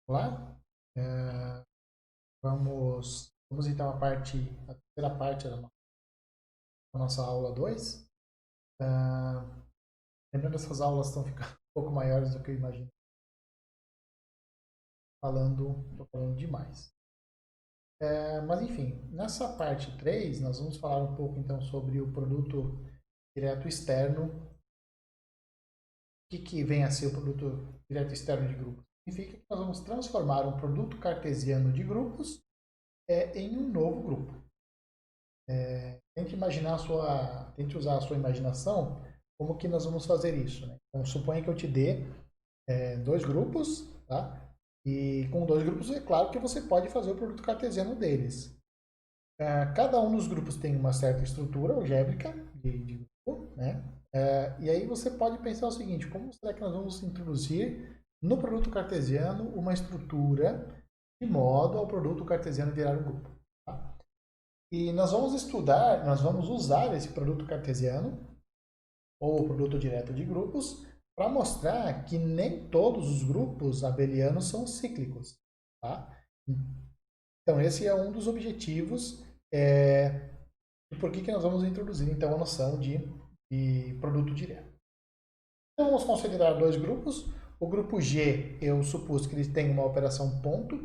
Lá, é, vamos então à a terceira parte da nossa aula 2. Lembrando, essas aulas estão ficando um pouco maiores do que eu imagino. Estou falando demais. Mas enfim, nessa parte 3 nós vamos falar um pouco então sobre o produto direto externo. O que vem a ser o produto direto externo de grupos? Significa que nós vamos transformar um produto cartesiano de grupos em um novo grupo. Tente usar a sua imaginação como que nós vamos fazer isso. Né? Então, suponha que eu te dê dois grupos, tá? E com dois grupos é claro que você pode fazer o produto cartesiano deles. Cada um dos grupos tem uma certa estrutura algébrica de grupo, né? E aí você pode pensar o seguinte: como será que nós vamos introduzir no produto cartesiano uma estrutura de modo ao produto cartesiano virar um grupo? Tá? E nós vamos usar esse produto cartesiano ou produto direto de grupos para mostrar que nem todos os grupos abelianos são cíclicos. Tá? Então, esse é um dos objetivos. E por que nós vamos introduzir, então, a noção de produto direto. Então, vamos considerar dois grupos. O grupo G, eu supus que ele tem uma operação ponto.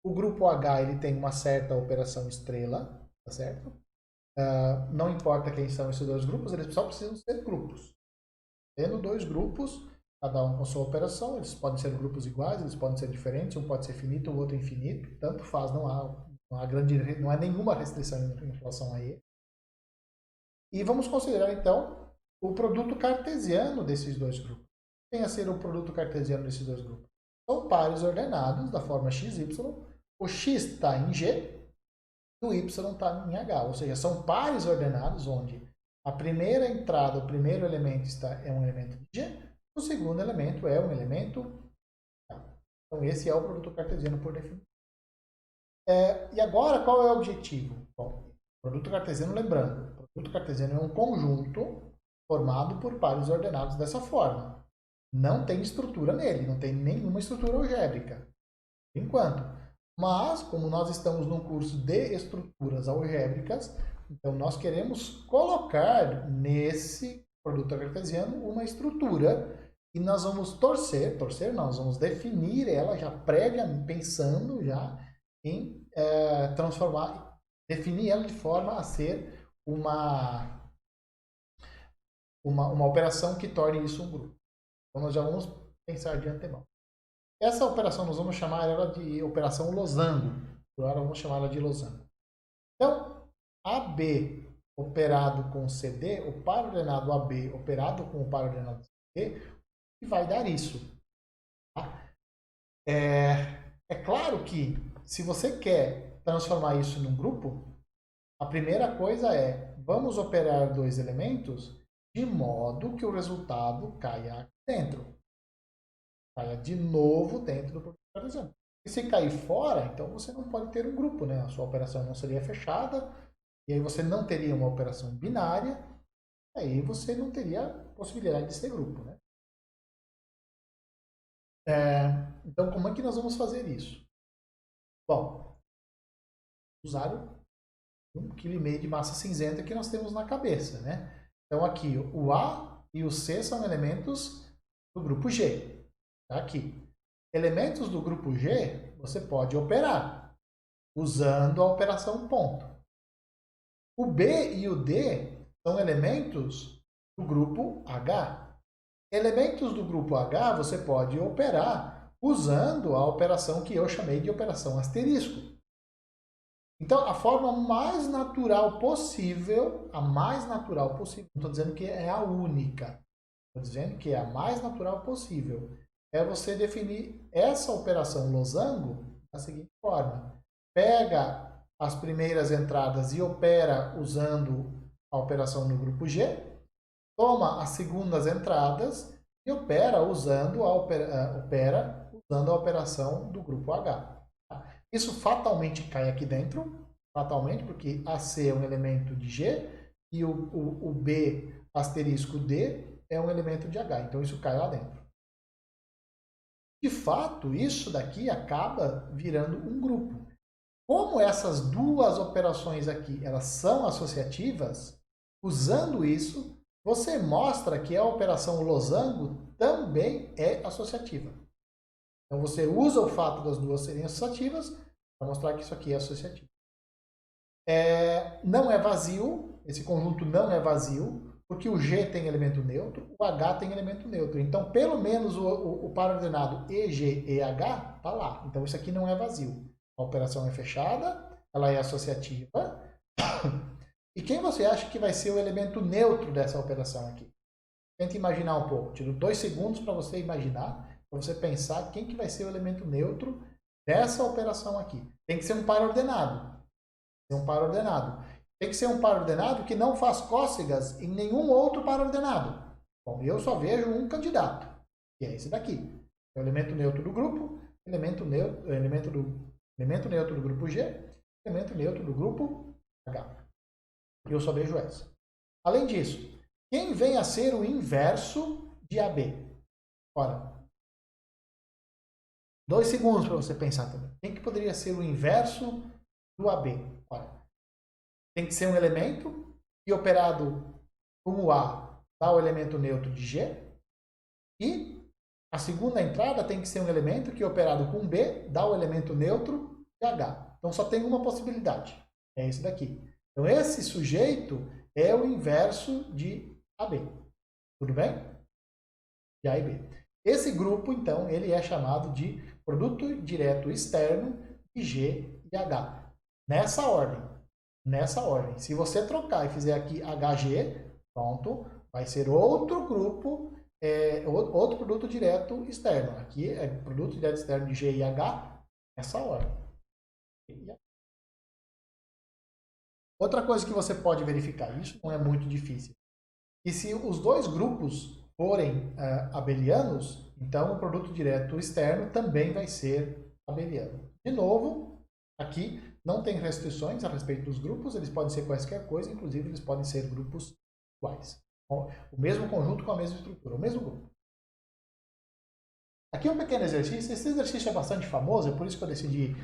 O grupo H, ele tem uma certa operação estrela, tá certo? Não importa quem são esses dois grupos, eles só precisam ser grupos. Tendo dois grupos, cada um com sua operação, eles podem ser grupos iguais, eles podem ser diferentes, um pode ser finito, o outro infinito, tanto faz, não há nenhuma restrição em relação a ele. E vamos considerar, então, o produto cartesiano desses dois grupos. Quem a ser o produto cartesiano desses dois grupos? São pares ordenados da forma xy. O x está em G e o y está em H. Ou seja, são pares ordenados onde a primeira entrada, o primeiro elemento é um elemento de G, o segundo elemento é um elemento H. Então, esse é o produto cartesiano por definição. E agora, qual é o objetivo? Bom, produto cartesiano, lembrando, o produto cartesiano é um conjunto formado por pares ordenados dessa forma. Não tem estrutura nele, não tem nenhuma estrutura algébrica, por enquanto. Mas, como nós estamos num curso de estruturas algébricas, então nós queremos colocar nesse produto cartesiano uma estrutura e nós vamos nós vamos definir ela já previamente, pensando já em transformar, definir ela de forma a ser uma operação que torne isso um grupo. Então nós já vamos pensar de antemão. Essa operação nós vamos chamar ela de operação losango. Agora vamos chamar ela de losango. Então, AB operado com CD, o par ordenado AB operado com o par ordenado CD, vai dar isso. Tá? É claro que se você quer transformar isso num grupo, a primeira coisa é, vamos operar dois elementos de modo que o resultado caia aqui dentro. Caia de novo dentro do produto cartesiano. E se cair fora, então você não pode ter um grupo, né? A sua operação não seria fechada, e aí você não teria uma operação binária, aí você não teria possibilidade de ser grupo, né? Então, como é que nós vamos fazer isso? Bom, usar um 1,5 kg de massa cinzenta que nós temos na cabeça, né? Então, aqui, o A e o C são elementos do grupo G. Tá aqui. Elementos do grupo G, você pode operar usando a operação ponto. O B e o D são elementos do grupo H. Elementos do grupo H você pode operar usando a operação que eu chamei de operação asterisco. Então, a forma mais natural possível, não estou dizendo que é a única, estou dizendo que é a mais natural possível, é você definir essa operação losango da seguinte forma. Pega as primeiras entradas e opera usando a operação no grupo G, toma as segundas entradas e opera usando a operação do grupo H. Isso fatalmente cai aqui dentro, fatalmente, porque AC é um elemento de G e o B asterisco D é um elemento de H. Então isso cai lá dentro. De fato, isso daqui acaba virando um grupo. Como essas duas operações aqui, elas são associativas, usando isso, você mostra que a operação losango também é associativa. Então você usa o fato das duas serem associativas para mostrar que isso aqui é associativo. Não é vazio, esse conjunto não é vazio, porque o G tem elemento neutro, o H tem elemento neutro. Então, pelo menos o par ordenado EG e H está lá. Então, isso aqui não é vazio. A operação é fechada, ela é associativa. E quem você acha que vai ser o elemento neutro dessa operação aqui? Tenta imaginar um pouco. Tiro 2 segundos para você imaginar, para você pensar quem que vai ser o elemento neutro dessa operação aqui. Tem que ser um par ordenado. Tem que ser um par ordenado que não faz cócegas em nenhum outro par ordenado. Bom, eu só vejo um candidato, que é esse daqui. É o elemento neutro do grupo, elemento neutro do grupo G, elemento neutro do grupo H. Eu só vejo essa. Além disso, quem vem a ser o inverso de AB? Ora, 2 segundos para você pensar também. Quem que poderia ser o inverso do AB? Ora, tem que ser um elemento que operado com o A dá o elemento neutro de G. E a segunda entrada tem que ser um elemento que operado com B dá o elemento neutro de H. Então só tem uma possibilidade. É esse daqui. Então esse sujeito é o inverso de AB. Tudo bem? De A e B. Esse grupo, então, ele é chamado de produto direto externo de G e H. Nessa ordem. Se você trocar e fizer aqui HG, pronto, vai ser outro grupo, outro produto direto externo. Aqui é produto direto externo de G e H, nessa ordem. Outra coisa que você pode verificar, isso não é muito difícil, e se os dois grupos forem abelianos, então o produto direto externo também vai ser abeliano. De novo, aqui não tem restrições a respeito dos grupos, eles podem ser quaisquer coisa, inclusive eles podem ser grupos iguais. O mesmo conjunto com a mesma estrutura, o mesmo grupo. Aqui é um pequeno exercício, esse exercício é bastante famoso, é por isso que eu decidi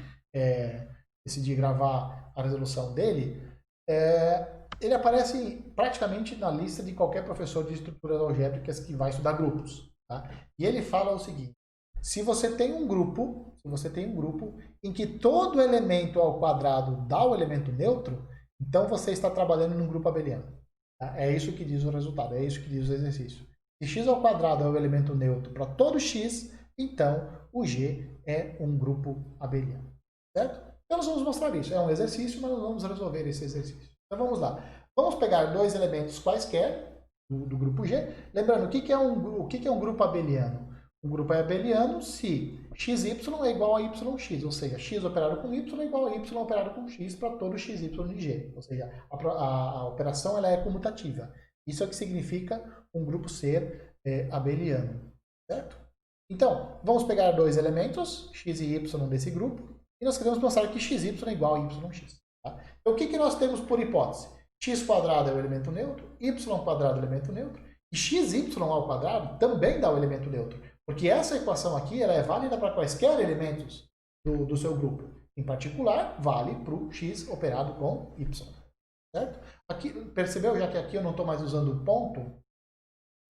gravar a resolução dele. Ele aparece praticamente na lista de qualquer professor de estruturas algébricas que vai estudar grupos. Tá? E ele fala o seguinte: se você tem um grupo em que todo elemento ao quadrado dá o elemento neutro, então você está trabalhando num grupo abeliano. Tá? É isso que diz o resultado, é isso que diz o exercício. Se x ao quadrado é o elemento neutro para todo x, então o G é um grupo abeliano. Certo? Então nós vamos mostrar isso. É um exercício, mas nós vamos resolver esse exercício. Então vamos lá. Vamos pegar dois elementos quaisquer do grupo G. Lembrando, o que é um grupo abeliano? Um grupo é abeliano se xy é igual a yx, ou seja, x operado com y é igual a y operado com x para todo xy de G. Ou seja, a operação ela é comutativa. Isso é o que significa um grupo ser abeliano. Certo? Então, vamos pegar dois elementos, x e y desse grupo, e nós queremos mostrar que xy é igual a yx. Tá? Então, o que nós temos por hipótese? X quadrado é o elemento neutro, y quadrado é o elemento neutro, e xy ao quadrado também dá o elemento neutro. Porque essa equação aqui ela é válida para quaisquer elementos do seu grupo. Em particular, vale para o x operado com y. Certo? Aqui, percebeu já que aqui eu não estou mais usando o ponto?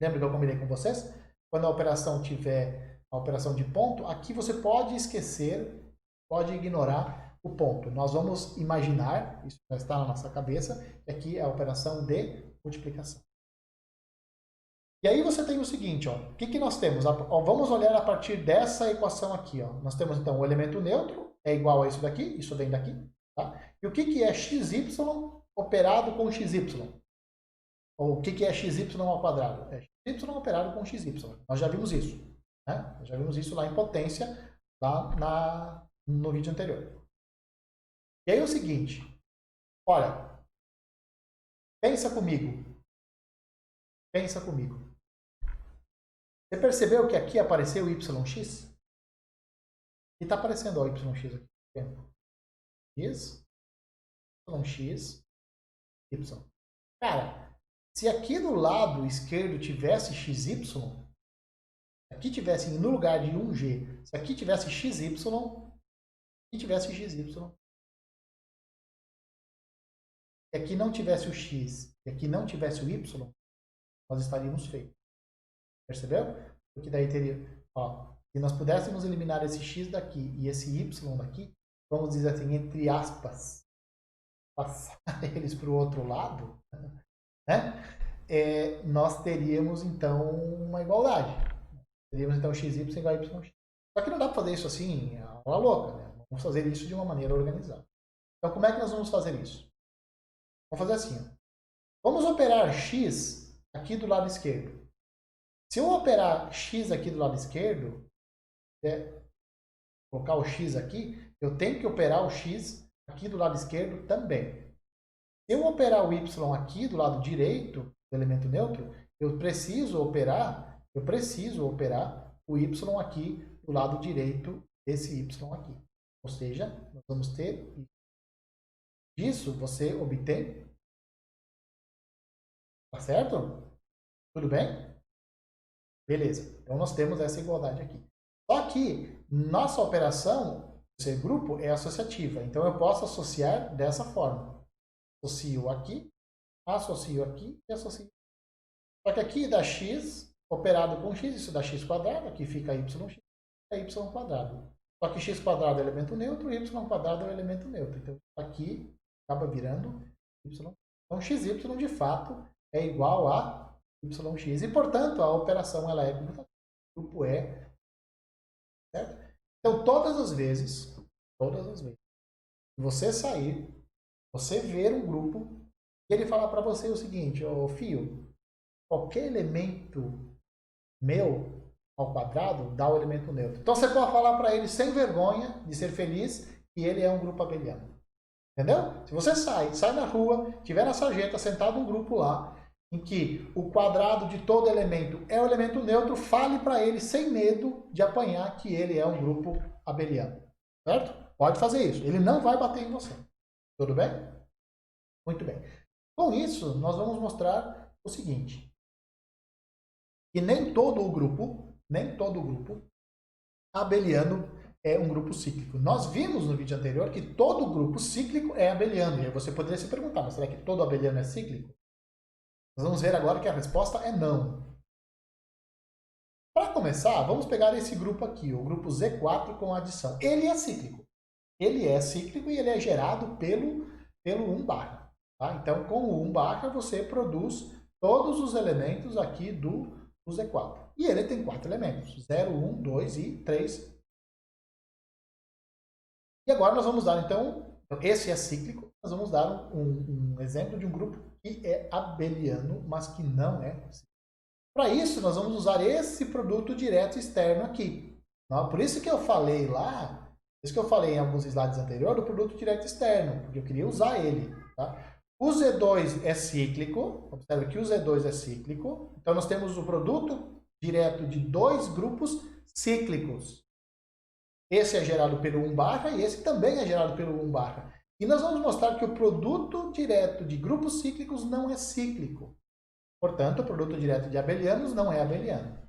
Lembra que eu combinei com vocês? Quando a operação tiver a operação de ponto, aqui você pode esquecer, pode ignorar o ponto. Nós vamos imaginar, isso já está na nossa cabeça, que aqui é a operação de multiplicação. E aí você tem o seguinte, ó, o que nós temos? Vamos olhar a partir dessa equação aqui. Ó. Nós temos então o elemento neutro, é igual a isso daqui, isso vem daqui. Tá? E o que é xy operado com xy? Ou o que é xy ao quadrado? É xy operado com xy. Nós já vimos isso. Né? Nós já vimos isso lá em potência, lá no vídeo anterior. E aí é o seguinte, olha, pensa comigo. Pensa comigo. Você percebeu que aqui apareceu yx? E está aparecendo o yx aqui. X, yx, y. Cara, se aqui no lado esquerdo tivesse xy, aqui tivesse, no lugar de 1G, se aqui tivesse XY, aqui tivesse XY, e aqui não tivesse o X, e aqui não tivesse o Y, nós estaríamos feitos. Percebeu? Porque daí teria, ó, se nós pudéssemos eliminar esse X daqui e esse Y daqui, vamos dizer assim, entre aspas, passar eles para o outro lado, né? Nós teríamos então uma igualdade. Teríamos então xy igual a YX. Só que não dá para fazer isso assim, a louca, né? Vamos fazer isso de uma maneira organizada. Então, como é que nós vamos fazer isso? Vamos fazer assim. Ó. Vamos operar x aqui do lado esquerdo. Se eu operar x aqui do lado esquerdo, colocar o x aqui, eu tenho que operar o x aqui do lado esquerdo também. Se eu operar o y aqui do lado direito do elemento neutro, eu preciso operar o y aqui do lado direito desse y aqui. Ou seja, nós vamos ter disso você obtém. Tá certo? Tudo bem? Beleza. Então nós temos essa igualdade aqui. Só que nossa operação, esse grupo, é associativa. Então eu posso associar dessa forma. Associo aqui e associo. Só que aqui dá x operado com x, isso dá x quadrado, aqui fica yx, é y quadrado. Só que x quadrado é elemento neutro e y quadrado é o elemento neutro. Então aqui acaba virando y. Então xy de fato é igual a yx. E portanto a operação ela é comutativa. O grupo é. Certo? Então todas as vezes que você sair, você ver um grupo e ele falar para você o seguinte, ô Fio, qualquer elemento meu ao quadrado dá o elemento neutro. Então você pode falar para ele sem vergonha de ser feliz que ele é um grupo abeliano. Entendeu? Se você sai na rua, tiver na sarjeta, sentado um grupo lá, em que o quadrado de todo elemento é o elemento neutro, fale para ele sem medo de apanhar que ele é um grupo abeliano. Certo? Pode fazer isso. Ele não vai bater em você. Tudo bem? Muito bem. Com isso, nós vamos mostrar o seguinte. Que nem todo o grupo abeliano é um grupo cíclico. Nós vimos no vídeo anterior que todo grupo cíclico é abeliano. E aí você poderia se perguntar, mas será que todo abeliano é cíclico? Nós vamos ver agora que a resposta é não. Para começar, vamos pegar esse grupo aqui, o grupo Z4 com adição. Ele é cíclico. Ele é cíclico e ele é gerado pelo 1 barra. Tá? Então, com o 1 barra, você produz todos os elementos aqui do Z4. E ele tem 4 elementos, 0, 1, 2 e 3. E agora nós vamos dar, então, esse é cíclico, nós vamos dar um exemplo de um grupo que é abeliano, mas que não é cíclico. Para isso, nós vamos usar esse produto direto externo aqui. Por isso que eu falei lá, por isso que eu falei em alguns slides anteriores, do produto direto externo, porque eu queria usar ele. Tá? O Z2 é cíclico, observe que o Z2 é cíclico, então nós temos o produto direto de dois grupos cíclicos. Esse é gerado pelo 1 barra e esse também é gerado pelo 1 barra. E nós vamos mostrar que o produto direto de grupos cíclicos não é cíclico. Portanto, o produto direto de abelianos não é abeliano.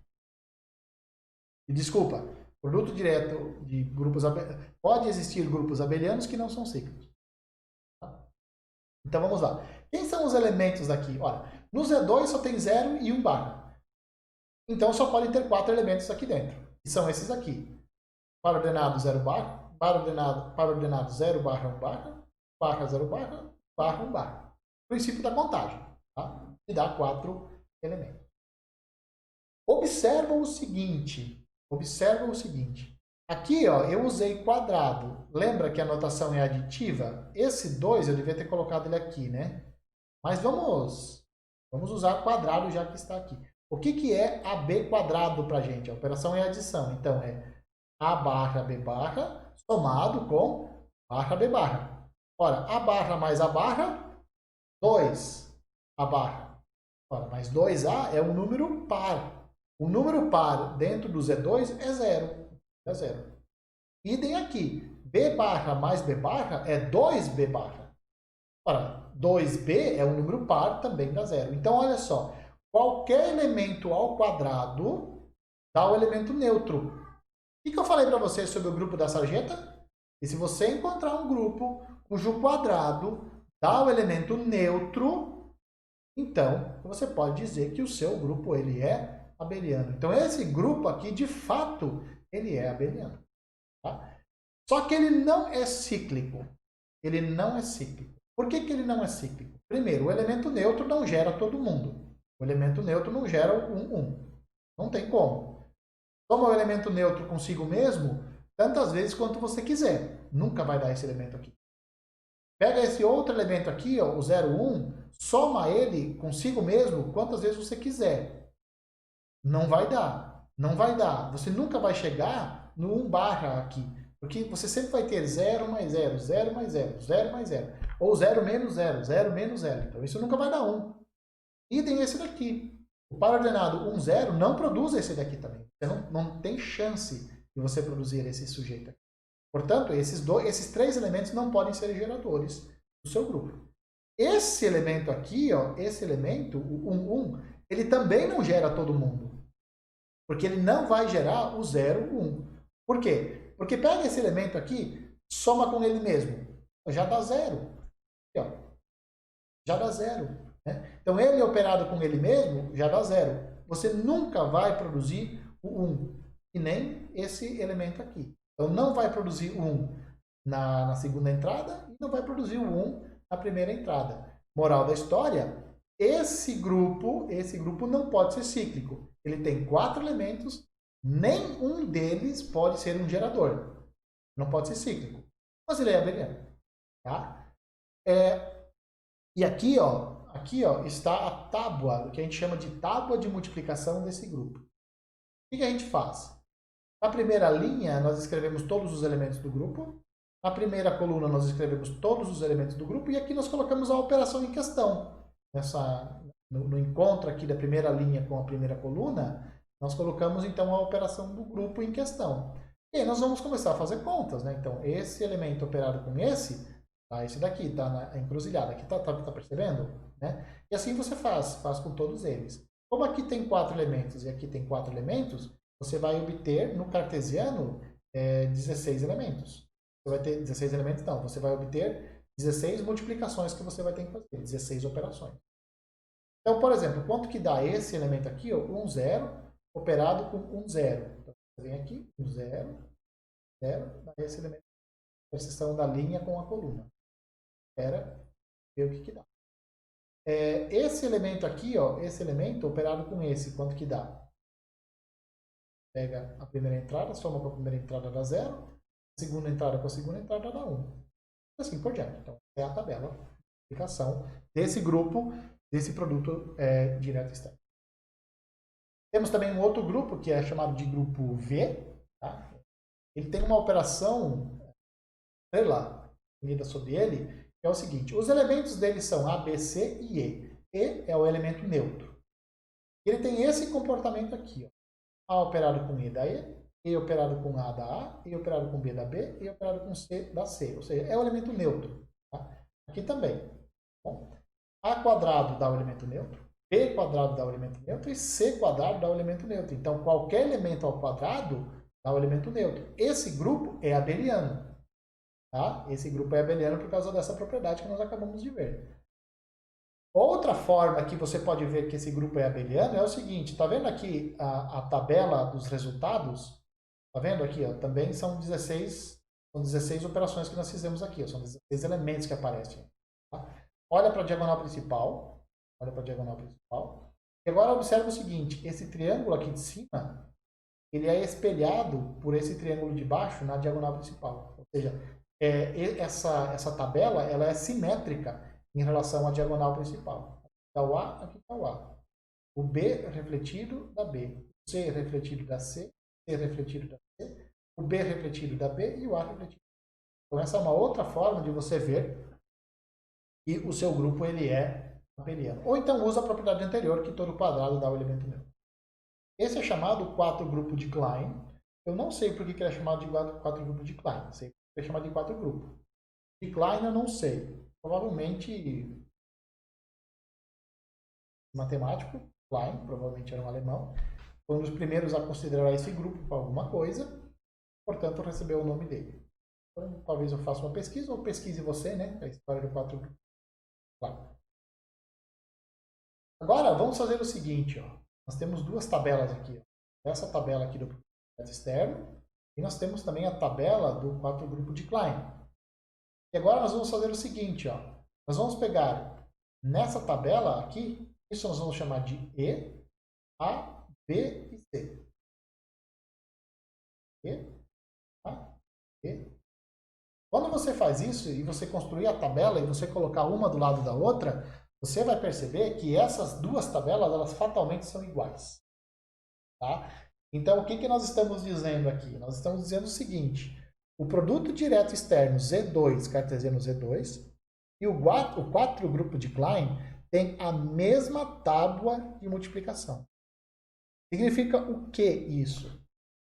E desculpa, produto direto de grupos abelianos. Pode existir grupos abelianos que não são cíclicos. Tá? Então vamos lá. Quem são os elementos aqui? Olha, no Z2 só tem 0 e 1 barra. Então só podem ter 4 elementos aqui dentro. E são esses aqui. Par ordenado 0 barra, par ordenado 0 barra 1 barra 0 barra 1 barra. Princípio da contagem. Tá? E dá 4 elementos. Observa o seguinte. Aqui, ó, eu usei quadrado. Lembra que a notação é aditiva? Esse 2 eu devia ter colocado ele aqui, né? Mas vamos usar quadrado já que está aqui. O que é AB quadrado para a gente? A operação é adição. Então, é A barra B barra somado com barra B barra. Ora, A barra mais A barra, 2 A barra. Ora, mais 2A é um número par. O número par dentro do Z2 é 0. É 0. Idem aqui. B barra mais B barra é 2B barra. Ora, 2B é um número par, também dá 0. Então, olha só. Qualquer elemento ao quadrado dá o elemento neutro. O que eu falei para você sobre o grupo da sarjeta? E se você encontrar um grupo cujo quadrado dá o elemento neutro, então você pode dizer que o seu grupo ele é abeliano. Então esse grupo aqui, de fato, ele é abeliano. Tá? Só que ele não é cíclico. Ele não é cíclico. Por que ele não é cíclico? Primeiro, o elemento neutro não gera todo mundo. O elemento neutro não gera um. Não tem como. Toma o elemento neutro consigo mesmo tantas vezes quanto você quiser. Nunca vai dar esse elemento aqui. Pega esse outro elemento aqui, ó, o 0, 1, soma ele consigo mesmo quantas vezes você quiser. Não vai dar. Não vai dar. Você nunca vai chegar no 1 barra aqui. Porque você sempre vai ter 0 mais 0, 0 mais 0, 0 mais 0. Ou 0 menos 0, 0 menos 0. Então isso nunca vai dar 1. Idem esse daqui. O par ordenado 1, 0 não produz esse daqui também. Você não tem chance de você produzir esse sujeito aqui. Portanto, esses três elementos não podem ser geradores do seu grupo. Esse elemento aqui, ó, esse elemento, o 1, 1, ele também não gera todo mundo. Porque ele não vai gerar o 0, 1. Por quê? Porque pega esse elemento aqui, soma com ele mesmo. Já dá 0. Aqui, ó. Já dá 0. Né? Então, ele operado com ele mesmo, já dá 0. Você nunca vai produzir o 1. E nem esse elemento aqui. Então, não vai produzir o 1 na segunda entrada e não vai produzir o 1 na primeira entrada. Moral da história, esse grupo não pode ser cíclico. Ele tem 4 elementos, nenhum deles pode ser um gerador. Não pode ser cíclico. Mas ele é abeliano. Tá? E aqui, ó, está a tábua, o que a gente chama de tábua de multiplicação desse grupo. O que a gente faz? Na primeira linha, nós escrevemos todos os elementos do grupo. Na primeira coluna, nós escrevemos todos os elementos do grupo. E aqui nós colocamos a operação em questão. No encontro aqui da primeira linha com a primeira coluna, nós colocamos então a operação do grupo em questão. E aí nós vamos começar a fazer contas. Né? Então, esse elemento operado com esse daqui, está na encruzilhada. Aqui tá percebendo? Né? E assim você faz com todos eles. Como aqui tem 4 elementos e aqui tem 4 elementos, você vai obter, no cartesiano, 16 elementos. Você vai ter 16 elementos, não. Você vai obter 16 multiplicações que você vai ter que fazer, 16 operações. Então, por exemplo, quanto que dá esse elemento aqui? 1, 0, operado com 1, 0. Então, você vem aqui, 1, 0, 0, dá esse elemento. Interseção da linha com a coluna. Espera ver o que dá. Esse elemento aqui, ó, esse elemento operado com esse, quanto que dá? Pega a primeira entrada, soma com a primeira entrada, dá 0. A segunda entrada com a segunda entrada, dá 1. Assim por diante. Então, é a tabela de multiplicação desse grupo, desse produto direto externo. Temos também um outro grupo, que é chamado de grupo V. Tá? Ele tem uma operação, sei lá, unida sobre ele, que é o seguinte. Os elementos dele são A, B, C e E. E é o elemento neutro. Ele tem esse comportamento aqui, ó. A operado com E dá E operado com A dá A, E operado com B dá B, E operado com C dá C. Ou seja, é o elemento neutro. Tá? Aqui também. Bom, A quadrado dá o elemento neutro, B quadrado dá o elemento neutro e C quadrado dá o elemento neutro. Então, qualquer elemento ao quadrado dá o elemento neutro. Esse grupo é abeliano. Tá? Esse grupo é abeliano por causa dessa propriedade que nós acabamos de ver. Outra forma que você pode ver que esse grupo é abeliano é o seguinte, tá vendo aqui a tabela dos resultados? Tá vendo aqui, ó, também são 16 operações que nós fizemos aqui, ó, são 16 elementos que aparecem. Tá? Olha para a diagonal principal, e agora observa o seguinte, esse triângulo aqui de cima, ele é espelhado por esse triângulo de baixo na diagonal principal. Ou seja, essa tabela ela é simétrica em relação à diagonal principal. Aqui está o A, aqui está o A. O B refletido da B. O C refletido da C. O C refletido da C. O B refletido da B e o A refletido. Então, essa é uma outra forma de você ver que o seu grupo ele é abeliano. Ou então usa a propriedade anterior, que todo quadrado dá o elemento neutro. Esse é chamado 4 grupo de Klein. Eu não sei por que é chamado de 4 grupo de Klein. Sei porque é chamado de 4 grupos. De Klein eu não sei. Provavelmente matemático, Klein, provavelmente era um alemão. foi um dos primeiros a considerar esse grupo para alguma coisa, portanto, recebeu o nome dele. Então, talvez eu faça uma pesquisa, ou pesquise você, né? A história do 4 grupos. Claro. Agora, vamos fazer o seguinte, ó. Nós temos duas tabelas aqui. Ó. Essa tabela aqui do projeto externo, e nós temos também a tabela do 4 grupo de Klein. E agora nós vamos fazer o seguinte, ó. Nós vamos pegar nessa tabela aqui, isso nós vamos chamar de E, A, B e C. E, A, B. Quando você faz isso e você construir a tabela e você colocar uma do lado da outra, você vai perceber que essas duas tabelas, elas fatalmente são iguais. Tá? Então, o que nós estamos dizendo aqui? Nós estamos dizendo o seguinte, o produto direto externo Z2, cartesiano Z2, e o 4 grupo de Klein tem a mesma tábua de multiplicação. Significa o que isso?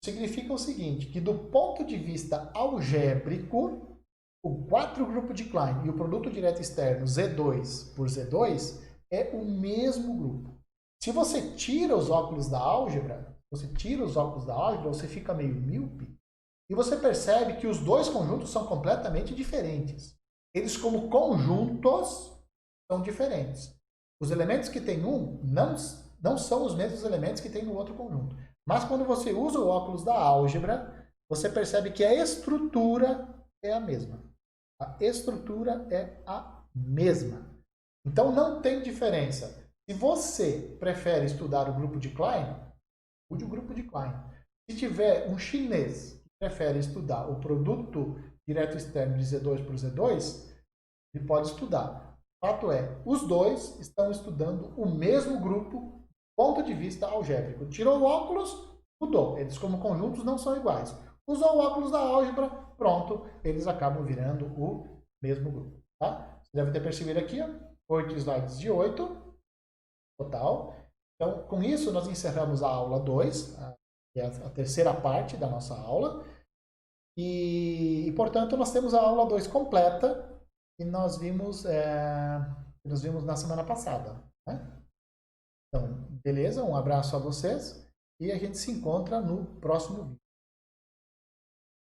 Significa o seguinte, que do ponto de vista algébrico, o 4 grupo de Klein e o produto direto externo Z2 por Z2 é o mesmo grupo. Se você tira os óculos da álgebra, você fica meio míope e você percebe que os dois conjuntos são completamente diferentes. Eles, como conjuntos, são diferentes. Os elementos que tem um não são os mesmos elementos que tem no outro conjunto. Mas quando você usa o óculos da álgebra, você percebe que a estrutura é a mesma. A estrutura é a mesma. Então não tem diferença. Se você prefere estudar o grupo de Klein, estude o grupo de Klein. Se tiver um chinês que prefere estudar o produto direto externo de Z2 por Z2, ele pode estudar. O fato é, os dois estão estudando o mesmo grupo do ponto de vista algébrico. Tirou o óculos, mudou. Eles, como conjuntos, não são iguais. Usou o óculos da álgebra, pronto, eles acabam virando o mesmo grupo. Tá? Você deve ter percebido aqui, ó, 8 slides de 8 total. Então, com isso, nós encerramos a aula 2, que é a terceira parte da nossa aula. E portanto, nós temos a aula 2 completa, que nós vimos na semana passada. Né? Então, beleza? Um abraço a vocês e a gente se encontra no próximo vídeo.